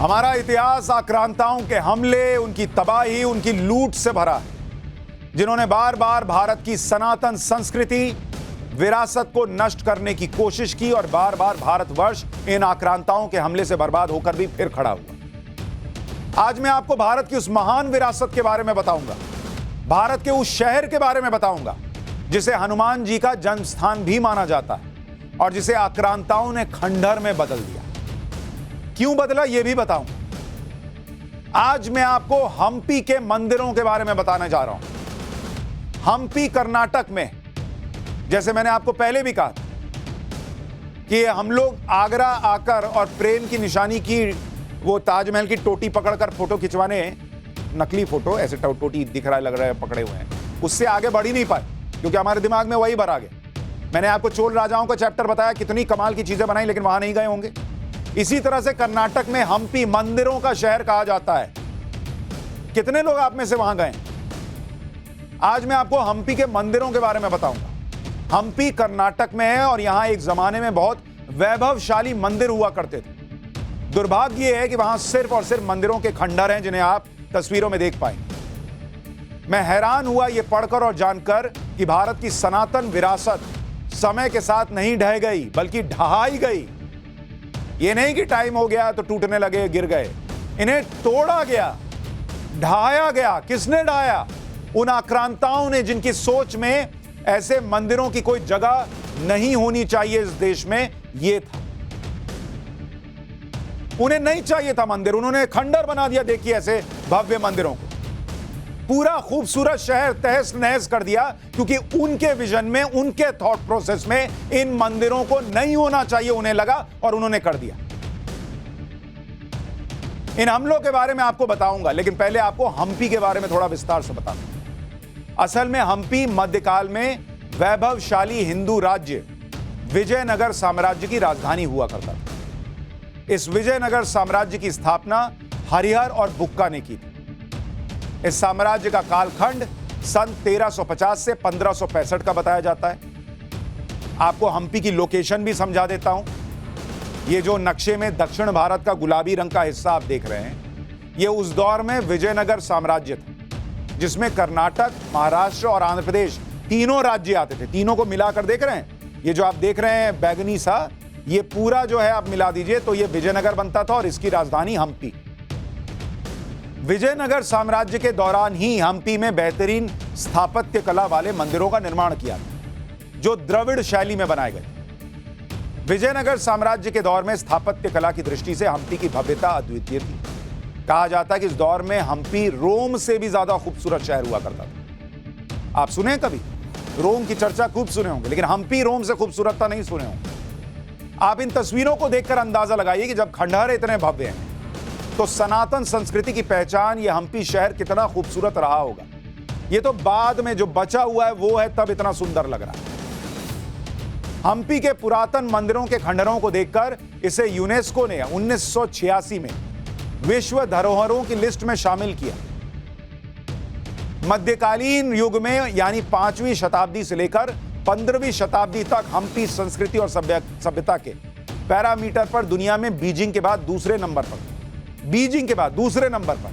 हमारा इतिहास आक्रांताओं के हमले, उनकी तबाही, उनकी लूट से भरा है, जिन्होंने बार बार भारत की सनातन संस्कृति, विरासत को नष्ट करने की कोशिश की और बार बार भारतवर्ष इन आक्रांताओं के हमले से बर्बाद होकर भी फिर खड़ा हुआ। आज मैं आपको भारत की उस महान विरासत के बारे में बताऊंगा, भारत के उस शहर के बारे में बताऊंगा जिसे हनुमान जी का जन्म स्थान भी माना जाता है और जिसे आक्रांताओं ने खंडहर में बदल दिया। क्यों बदला यह भी बताऊंगा। आज मैं आपको हम्पी के मंदिरों के बारे में बताने जा रहा हूं। हम्पी कर्नाटक में, जैसे मैंने आपको पहले भी कहा कि हम लोग आगरा आकर और प्रेम की निशानी की वो ताजमहल की टोटी पकड़कर फोटो खिंचवाने, नकली फोटो, ऐसे टोटी दिख रहा है, लग रहा है पकड़े हुए हैं, उससे आगे बढ़ ही नहीं पाए क्योंकि हमारे दिमाग में वही भर आ गया। मैंने आपको चोल राजाओं का चैप्टर बताया, कितनी कमाल की चीजें बनाई, लेकिन वहां नहीं गए होंगे। इसी तरह से कर्नाटक में हम्पी मंदिरों का शहर कहा जाता है। कितने लोग आप में से वहां गए? आज मैं आपको हम्पी के मंदिरों के बारे में बताऊंगा। हम्पी कर्नाटक में है और यहां एक जमाने में बहुत वैभवशाली मंदिर हुआ करते थे। दुर्भाग्य यह है कि वहां सिर्फ और सिर्फ मंदिरों के खंडहर हैं जिन्हें आप तस्वीरों में देख पाएंगे। मैं हैरान हुआ यह पढ़कर और जानकर कि भारत की सनातन विरासत समय के साथ नहीं ढह गई बल्कि ढहाई गई। यह नहीं कि टाइम हो गया तो टूटने लगे, गिर गए। इन्हें तोड़ा गया, ढहाया गया। किसने ढहाया? उन आक्रांताओं ने, जिनकी सोच में ऐसे मंदिरों की कोई जगह नहीं होनी चाहिए इस देश में। यह था, उन्हें नहीं चाहिए था मंदिर, उन्होंने खंडहर बना दिया। देखिए ऐसे भव्य मंदिरों को, पूरा खूबसूरत शहर तहस नहस कर दिया क्योंकि उनके विजन में, उनके थॉट प्रोसेस में इन मंदिरों को नहीं होना चाहिए उन्हें लगा और उन्होंने कर दिया। इन हमलों के बारे में आपको बताऊंगा, लेकिन पहले आपको हम्पी के बारे में थोड़ा विस्तार से बता दूं। असल में हम्पी मध्यकाल में वैभवशाली हिंदू राज्य विजयनगर साम्राज्य की राजधानी हुआ करता था। इस विजयनगर साम्राज्य की स्थापना हरिहर और बुक्का ने की थी। इस साम्राज्य का कालखंड सन 1350 से 1565 का बताया जाता है। आपको हम्पी की लोकेशन भी समझा देता हूं। ये जो नक्शे में दक्षिण भारत का गुलाबी रंग का हिस्सा आप देख रहे हैं, ये उस दौर में विजयनगर साम्राज्य था जिसमें कर्नाटक, महाराष्ट्र और आंध्र प्रदेश तीनों राज्य आते थे। तीनों को मिलाकर देख रहे हैं, ये जो आप देख रहे हैं बैगनी सा, ये पूरा जो है आप मिला दीजिए तो ये विजयनगर बनता था और इसकी राजधानी हम्पी। विजयनगर साम्राज्य के दौरान ही हम्पी में बेहतरीन स्थापत्य कला वाले मंदिरों का निर्माण किया जो द्रविड़ शैली में बनाए गए। विजयनगर साम्राज्य के दौर में स्थापत्य कला की दृष्टि से हम्पी की भव्यता अद्वितीय थी। कहा जाता है कि इस दौर में हम्पी रोम से भी ज्यादा खूबसूरत शहर हुआ करता था। आप सुने कभी? रोम की चर्चा खूब सुने होंगे, लेकिन हम्पी रोम से खूबसूरत नहीं सुने होंगे। आप इन तस्वीरों को देखकर अंदाजा लगाइए कि जब खंडहर इतने भव्य हैं तो सनातन संस्कृति की पहचान ये हम्पी शहर कितना खूबसूरत रहा होगा। ये तो बाद में जो बचा हुआ है वो है, तब इतना सुंदर लग रहा है। हम्पी के पुरातन मंदिरों के खंडहरों को देखकर इसे यूनेस्को ने 1986 में विश्व धरोहरों की लिस्ट में शामिल किया। मध्यकालीन युग में यानी 5वीं शताब्दी से लेकर 15वीं शताब्दी तक हम्पी संस्कृति और सभ्यता के पैरामीटर पर दुनिया में बीजिंग के बाद दूसरे नंबर पर, बीजिंग के बाद दूसरे नंबर पर।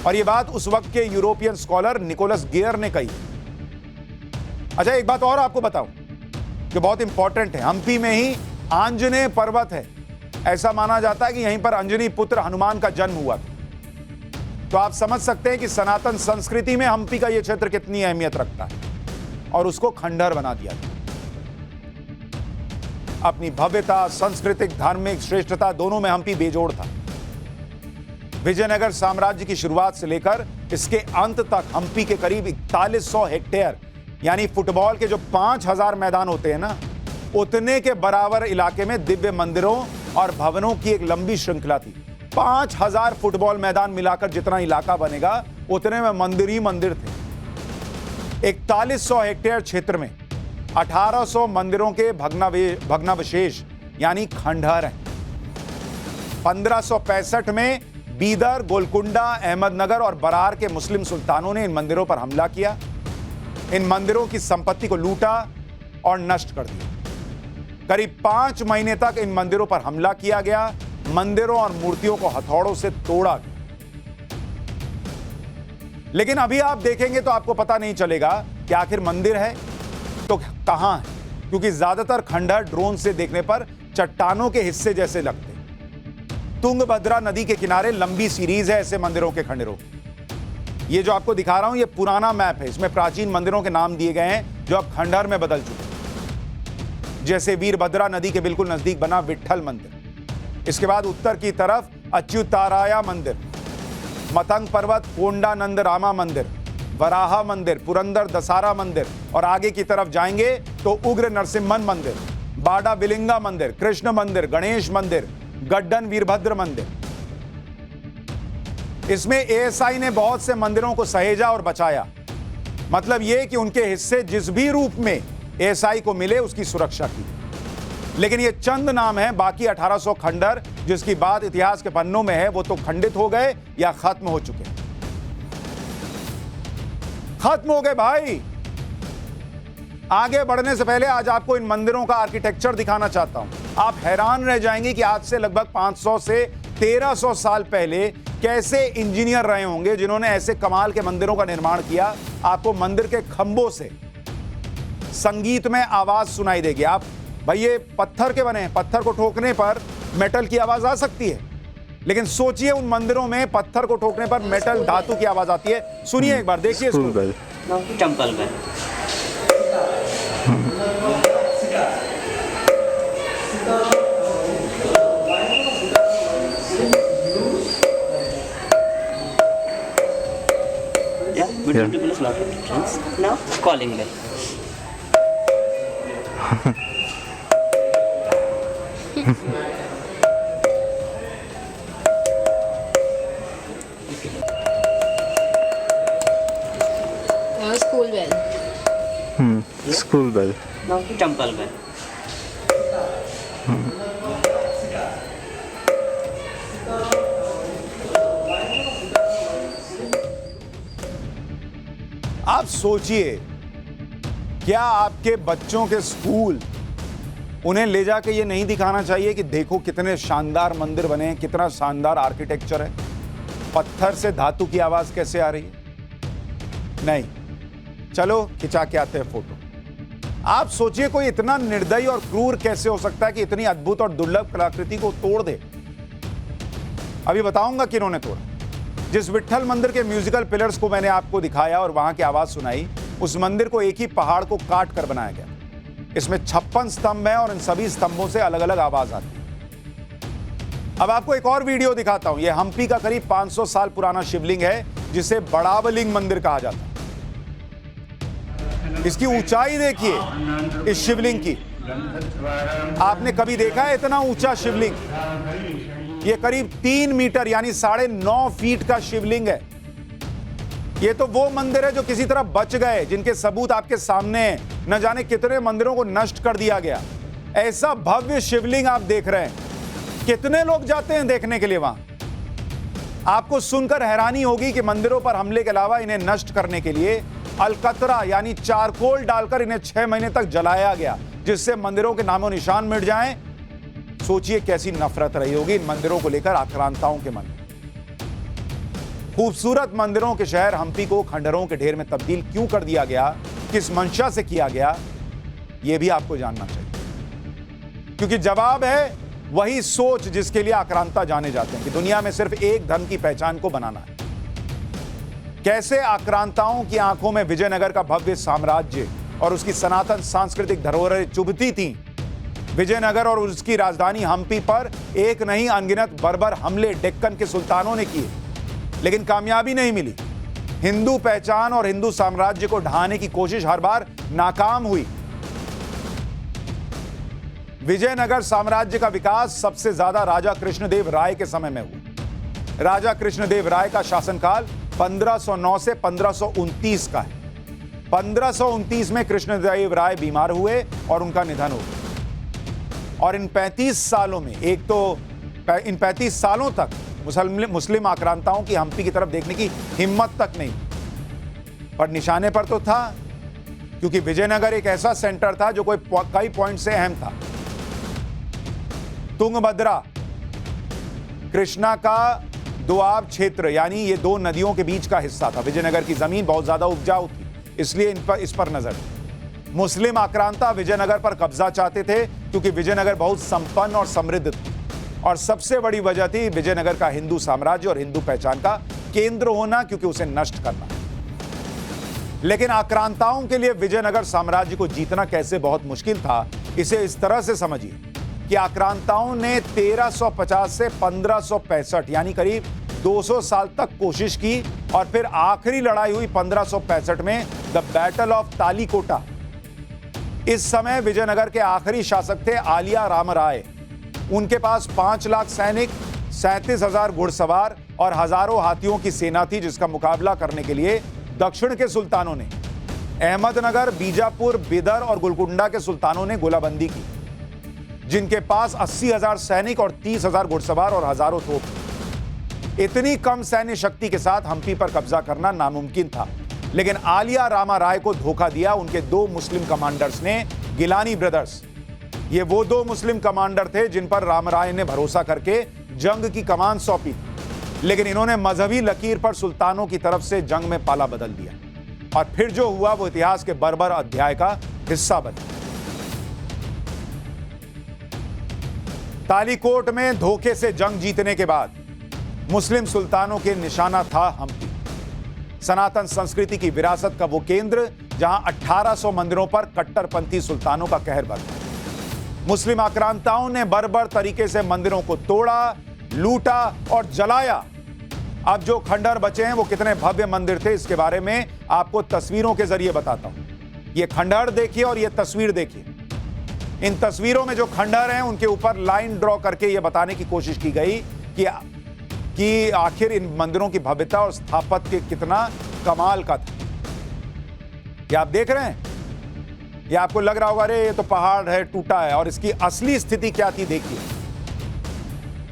और यह बात उस वक्त के यूरोपियन स्कॉलर निकोलस गेयर ने कही। अच्छा, एक बात और आपको बताऊं जो बहुत इंपॉर्टेंट है। हम्पी में ही आंजनेय पर्वत है। ऐसा माना जाता है कि यहीं पर अंजनी पुत्र हनुमान का जन्म हुआ था। तो आप समझ सकते हैं कि सनातन संस्कृति में हम्पी का यह क्षेत्र कितनी अहमियत रखता है और उसको खंडहर बना दिया गया। अपनी भव्यता, सांस्कृतिक, धार्मिक श्रेष्ठता दोनों में हम्पी बेजोड़ था। विजयनगर साम्राज्य की शुरुआत से लेकर इसके अंत तक हम्पी के करीब 4100 हेक्टेयर यानी फुटबॉल के जो 5000 मैदान होते हैं ना, उतने के बराबर इलाके में दिव्य मंदिरों और भवनों की एक लंबी श्रृंखला थी। 5000 फुटबॉल मैदान मिलाकर जितना इलाका बनेगा उतने में मंदिर ही मंदिर थे। 4100 हेक्टेयर क्षेत्र में 1800 मंदिरों के भग्नावशेष यानी खंडहर हैं। 1565 में बीदर, गोलकुंडा, अहमदनगर और बरार के मुस्लिम सुल्तानों ने इन मंदिरों पर हमला किया। इन मंदिरों की संपत्ति को लूटा और नष्ट कर दिया। करीब 5 महीने तक इन मंदिरों पर हमला किया गया, मंदिरों और मूर्तियों को हथौड़ों से तोड़ा गया। लेकिन अभी आप देखेंगे तो आपको पता नहीं चलेगा कि आखिर मंदिर है तो कहां है, क्योंकि ज्यादातर खंडहर ड्रोन से देखने पर चट्टानों के हिस्से जैसे लगते। तुंगभद्रा नदी के किनारे लंबी सीरीज है ऐसे मंदिरों के खंडहरों। ये जो आपको दिखा रहा हूं, ये पुराना मैप है। इसमें प्राचीन मंदिरों के नाम दिए गए हैं जो अब खंडहर में बदल चुके हैं, जैसे वीरभद्रा नदी के बिल्कुल नजदीक बना विट्ठल मंदिर। इसके बाद उत्तर की तरफ अच्युताराया मंदिर, मतंग पर्वत कोंडानंद रामा मंदिर, वराहा मंदिर, पुरंदर दसारा मंदिर, और आगे की तरफ जाएंगे तो उग्र नरसिम्हन मंदिर, बाडा बिलिंगा मंदिर, कृष्ण मंदिर, गणेश मंदिर, गड्डन वीरभद्र मंदिर। इसमें एएसआई ने बहुत से मंदिरों को सहेजा और बचाया। मतलब यह कि उनके हिस्से जिस भी रूप में एएसआई को मिले उसकी सुरक्षा की। लेकिन ये चंद नाम हैं, बाकी 1800 खंडहर जिसकी बात इतिहास के पन्नों में है वो तो खंडित हो गए या खत्म हो चुके हैं। खत्म हो गए भाई। आगे बढ़ने से पहले आज आपको इन मंदिरों का आर्किटेक्चर दिखाना चाहता हूं। आप हैरान रह जाएंगे कि आज से लगभग 500 से 1300 साल पहले कैसे इंजीनियर रहे होंगे जिन्होंने ऐसे कमाल के मंदिरों का निर्माण किया। आपको मंदिर के खंभों से संगीत में आवाज सुनाई देगी। आप भाई ये पत्थर के बने हैं, पत्थर को ठोकने पर मेटल की आवाज आ सकती है, लेकिन सोचिए उन मंदिरों में पत्थर को ठोकने पर मेटल धातु की आवाज आती है। सुनिए एक बार, देखिए इसको। टेंपल में now calling bell. School bell. School bell. Now temple bell. आप सोचिए, क्या आपके बच्चों के स्कूल उन्हें ले जाके ये नहीं दिखाना चाहिए कि देखो कितने शानदार मंदिर बने हैं, कितना शानदार आर्किटेक्चर है, पत्थर से धातु की आवाज कैसे आ रही है? नहीं, चलो खिंचा के आते हैं फोटो। आप सोचिए कोई इतना निर्दयी और क्रूर कैसे हो सकता है कि इतनी अद्भुत और दुर्लभ कलाकृति को तोड़ दे। अभी बताऊंगा किन्होंने तोड़ा। जिस विट्ठल मंदिर के म्यूजिकल पिलर्स को मैंने आपको दिखाया और वहां की आवाज सुनाई, उस मंदिर को एक ही पहाड़ को काट कर बनाया गया। इसमें 56 स्तंभ हैं और इन सभी स्तंभों से अलग अलग आवाज आती है। अब आपको एक और वीडियो दिखाता हूं। यह हम्पी का करीब 500 साल पुराना शिवलिंग है जिसे बड़ावलिंग मंदिर कहा जाता है। इसकी ऊंचाई देखिए इस शिवलिंग की। आपने कभी देखा है इतना ऊंचा शिवलिंग? यह करीब 3 मीटर यानी 9.5 फीट का शिवलिंग है। यह तो वो मंदिर है जो किसी तरह बच गए, जिनके सबूत आपके सामने हैं। न जाने कितने मंदिरों को नष्ट कर दिया गया। ऐसा भव्य शिवलिंग आप देख रहे हैं। कितने लोग जाते हैं देखने के लिए वहां? आपको सुनकर हैरानी होगी कि मंदिरों पर हमले के अलावा इन्हें नष्ट करने के लिए अलकतरा यानी चारकोल डालकर इन्हें 6 महीने तक जलाया गया, जिससे मंदिरों के नामो निशान मिट जाएं। सोचिए कैसी नफरत रही होगी इन मंदिरों को लेकर आक्रांताओं के मन में। खूबसूरत मंदिरों के शहर हम्पी को खंडहरों के ढेर में तब्दील क्यों कर दिया गया, किस मंशा से किया गया, यह भी आपको जानना चाहिए। क्योंकि जवाब है वही सोच जिसके लिए आक्रांता जाने जाते हैं कि दुनिया में सिर्फ एक धर्म की पहचान को बनाना है। कैसे आक्रांताओं की आंखों में विजयनगर का भव्य साम्राज्य और उसकी सनातन सांस्कृतिक धरोहरें चुभती थीं। विजयनगर और उसकी राजधानी हम्पी पर एक नहीं अनगिनत बर्बर हमले डेक्कन के सुल्तानों ने किए, लेकिन कामयाबी नहीं मिली। हिंदू पहचान और हिंदू साम्राज्य को ढहाने की कोशिश हर बार नाकाम हुई। विजयनगर साम्राज्य का विकास सबसे ज्यादा राजा कृष्णदेव राय के समय में हुआ। राजा कृष्णदेव राय का शासनकाल 1509 से 1529 का है। 1529 में कृष्णदेव राय बीमार हुए और उनका निधन हो गया। और इन 35 सालों में इन 35 सालों तक मुस्लिम आक्रांताओं की हम्पी की तरफ देखने की हिम्मत तक नहीं, पर निशाने पर तो था, क्योंकि विजयनगर एक ऐसा सेंटर था जो कई पॉइंट से अहम था। तुंगभद्रा कृष्णा का दोआब क्षेत्र यानी ये दो नदियों के बीच का हिस्सा था। विजयनगर की जमीन बहुत ज्यादा उपजाऊ थी, इसलिए इस पर नजर। मुस्लिम आक्रांता विजयनगर पर कब्जा चाहते थे क्योंकि विजयनगर बहुत संपन्न और समृद्ध थी, और सबसे बड़ी वजह थी विजयनगर का हिंदू साम्राज्य और हिंदू पहचान का केंद्र होना, क्योंकि उसे नष्ट करना। लेकिन आक्रांताओं के लिए विजयनगर साम्राज्य को जीतना कैसे बहुत मुश्किल था, इसे इस तरह से समझिए कि आक्रांताओं ने 1350 से 1565 यानी करीब 200 साल तक कोशिश की, और फिर आखिरी लड़ाई हुई 1565 में, द बैटल ऑफ तालीकोटा। इस समय विजयनगर के आखिरी शासक थे आलिया राम राय। उनके पास 5 लाख सैनिक, 37,000 घुड़सवार और हजारों हाथियों की सेना थी, जिसका मुकाबला करने के लिए दक्षिण के सुल्तानों ने, अहमदनगर, बीजापुर, बिदर और गोलकुंडा के सुल्तानों ने गोलाबंदी की, जिनके पास 80,000 सैनिक और 30,000 घुड़सवार और हजारों तोप। इतनी कम सैन्य शक्ति के साथ हम्पी पर कब्जा करना नामुमकिन था, लेकिन आलिया रामा राय को धोखा दिया उनके 2 मुस्लिम कमांडर्स ने, गिलानी ब्रदर्स। ये वो 2 मुस्लिम कमांडर थे जिन पर रामराय ने भरोसा करके जंग की कमान सौंपी, लेकिन इन्होंने मजहबी लकीर पर सुल्तानों की तरफ से जंग में पाला बदल दिया, और फिर जो हुआ वो इतिहास के बर्बर अध्याय का हिस्सा बना। तालीकोट में धोखे से जंग जीतने के बाद मुस्लिम सुल्तानों के निशाना था हम्पी, सनातन संस्कृति की विरासत का वो केंद्र जहां 1800 मंदिरों पर कट्टरपंथी सुल्तानों का कहर बरपा। मुस्लिम आक्रांताओं ने बर्बर तरीके से मंदिरों को तोड़ा, लूटा और जलाया। अब जो खंडहर बचे हैं वो कितने भव्य मंदिर थे, इसके बारे में आपको तस्वीरों के जरिए बताता हूं। ये खंडहर देखिए और ये तस्वीर देखिए। इन तस्वीरों में जो खंडहर हैं उनके ऊपर लाइन ड्रॉ करके ये बताने की कोशिश की गई कि आखिर इन मंदिरों की भव्यता और स्थापत्य कितना कमाल का था। ये आप देख रहे हैं, ये आपको लग रहा होगा अरे ये तो पहाड़ है, टूटा है, और इसकी असली स्थिति क्या थी देखिए।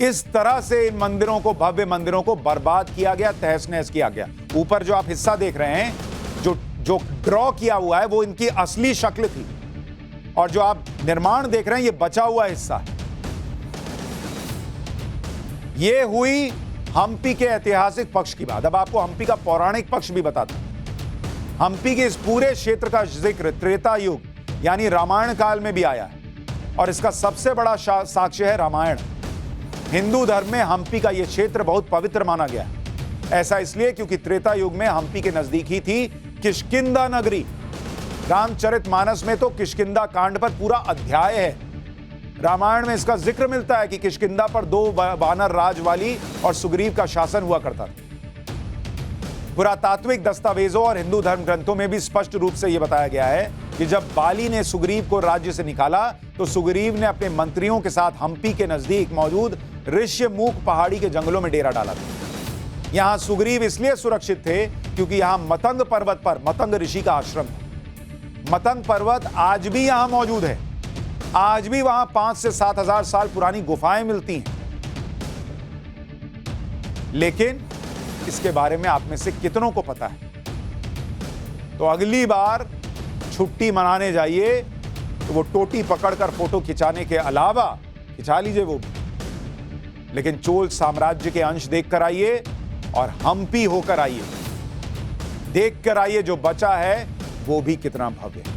इस तरह से इन मंदिरों को, भव्य मंदिरों को बर्बाद किया गया, तहस नहस किया गया। ऊपर जो आप हिस्सा देख रहे हैं, जो ड्रॉ किया हुआ है वो इनकी असली शक्ल थी, और जो आप निर्माण देख रहे हैं ये बचा हुआ हिस्सा है। ये हुई हम्पी के ऐतिहासिक पक्ष की बात। अब आपको हम्पी का पौराणिक पक्ष भी बताता हूं। हम्पी के इस पूरे क्षेत्र का जिक्र त्रेता युग यानी रामायण काल में भी आया है, और इसका सबसे बड़ा साक्ष्य है रामायण। हिंदू धर्म में हम्पी का यह क्षेत्र बहुत पवित्र माना गया है। ऐसा इसलिए क्योंकि त्रेता युग में हम्पी के नजदीक ही थी किष्किंधा नगरी। रामचरितमानस में तो किष्किंधा कांड पर पूरा अध्याय है। रामायण में इसका जिक्र मिलता है कि किष्किंधा पर 2 वानर राज वाली और सुग्रीव का शासन हुआ करता था। पुरातात्विक दस्तावेजों और हिंदू धर्म ग्रंथों में भी स्पष्ट रूप से यह बताया गया है कि जब बाली ने सुग्रीव को राज्य से निकाला तो सुग्रीव ने अपने मंत्रियों के साथ हम्पी के नजदीक मौजूद ऋष्यमुख पहाड़ी के जंगलों में डेरा डाला था। यहां सुग्रीव इसलिए सुरक्षित थे क्योंकि यहां मतंग पर्वत पर मतंग ऋषि का आश्रम था। मतंग पर्वत आज भी यहां मौजूद है। आज भी वहां 5 से 7 हजार साल पुरानी गुफाएं मिलती हैं। लेकिन इसके बारे में आप में से कितनों को पता है? तो अगली बार छुट्टी मनाने जाइए तो वो टोटी पकड़कर फोटो खिंचाने के अलावा खिंचा लीजिए वो भी, लेकिन चोल साम्राज्य के अंश देखकर आइए और हम्पी होकर आइए। देखकर आइए जो बचा है वो भी कितना भव्य है।